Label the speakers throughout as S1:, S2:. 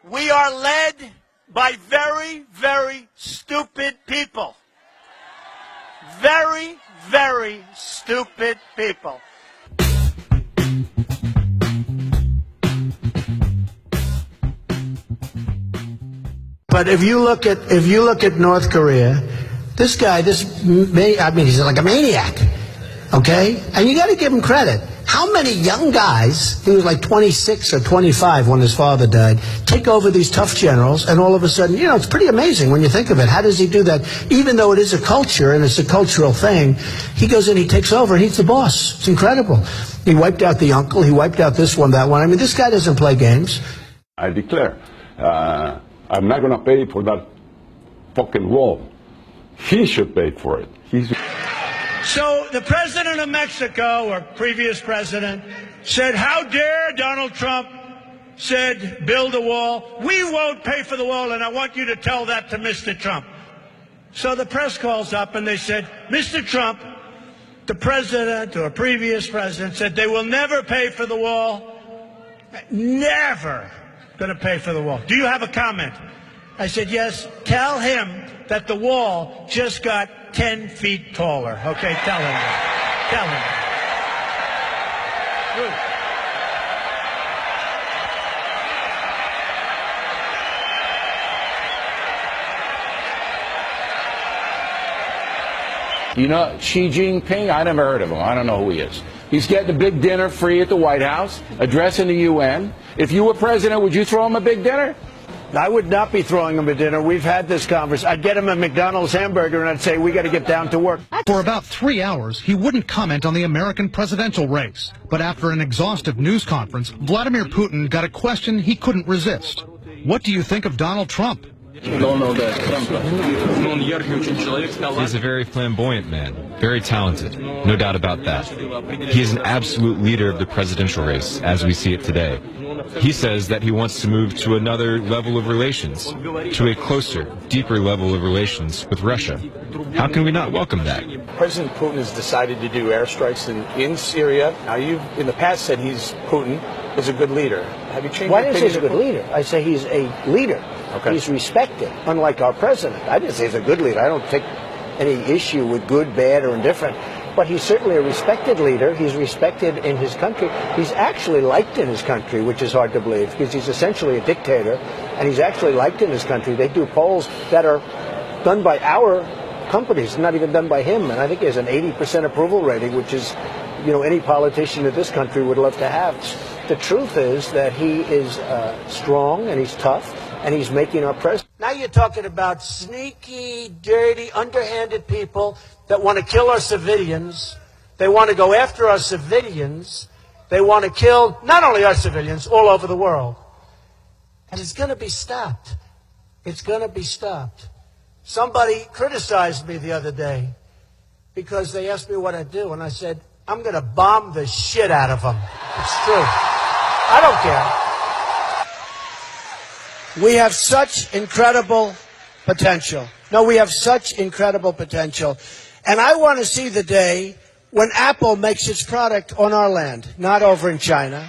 S1: We are led by very, very stupid people. Very, very stupid people.
S2: But if you look at North Korea, this guy, he's like a maniac, okay? And you got to give him credit. How many young guys, he was like 26 or 25 when his father died, take over these tough generals, and all of a sudden, it's pretty amazing when you think of it. How does he do that? Even though it is a culture and it's a cultural thing, he goes in, he takes over, and he's the boss. It's incredible. He wiped out the uncle, he wiped out this one, that one. I mean, this guy doesn't play games.
S3: I declare, I'm not going to pay for that fucking wall. He should pay for it.
S1: So the president of Mexico, or previous president, said, how dare Donald Trump said, build a wall. We won't pay for the wall, and I want you to tell that to Mr. Trump. So the press calls up and they said, Mr. Trump, the president or previous president said they will never pay for the wall. Never going to pay for the wall. Do you have a comment? I said, yes, tell him that the wall just got 10 feet taller. Okay, tell him that. Tell
S4: him. You know, Xi Jinping, I never heard of him. I don't know who he is. He's getting a big dinner free at the White House, addressing the UN. If you were president, would you throw him a big dinner?
S2: I would not be throwing him a dinner. We've had this conversation. I'd get him a McDonald's hamburger and I'd say, we got to get down to work.
S5: For about 3 hours, he wouldn't comment on the American presidential race. But after an exhaustive news conference, Vladimir Putin got a question he couldn't resist. What do you think of Donald Trump?
S6: He's a very flamboyant man, very talented, no doubt about that. He is an absolute leader of the presidential race, as we see it today. He says that he wants to move to another level of relations, to a closer, deeper level of relations with Russia. How can we not welcome that?
S7: President Putin has decided to do airstrikes in Syria. Now, you've in the past said Putin is a good leader. Have you changed
S2: Why
S7: your
S2: didn't I say
S7: opinion?
S2: he's a good leader? I say he's a leader.
S7: Okay.
S2: He's respected, unlike our president. I didn't say he's a good leader. I don't take any issue with good, bad, or indifferent. But he's certainly a respected leader. He's respected in his country. He's actually liked in his country, which is hard to believe, because he's essentially a dictator, and he's actually liked in his country. They do polls that are done by our companies, not even done by him, and I think he has an 80% approval rating, which is, any politician in this country would love to have. The truth is that he is strong, and he's tough, and he's making our president. Now you're talking about sneaky, dirty, underhanded people that want to kill our civilians. They want to go after our civilians. They want to kill not only our civilians, all over the world. And it's going to be stopped. It's going to be stopped. Somebody criticized me the other day because they asked me what I do, and I said, I'm going to bomb the shit out of them. It's true. I don't care. We have such incredible potential. No, we have such incredible potential. And I want to see the day when Apple makes its product on our land, not over in China.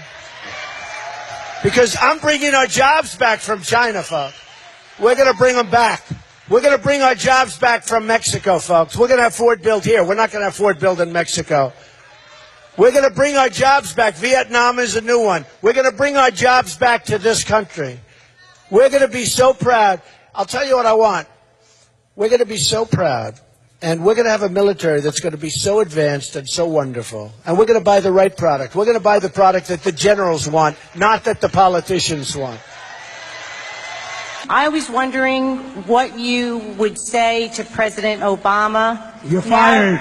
S2: Because I'm bringing our jobs back from China, folks. We're going to bring them back. We're going to bring our jobs back from Mexico, folks. We're going to have Ford built here. We're not going to have Ford built in Mexico. We're going to bring our jobs back. Vietnam is a new one. We're going to bring our jobs back to this country. We're going to be so proud. I'll tell you what I want. We're going to be so proud. And we're going to have a military that's going to be so advanced and so wonderful. And we're going to buy the right product. We're going to buy the product that the generals want, not that the politicians want.
S8: I was wondering what you would say to President Obama.
S2: You're fired.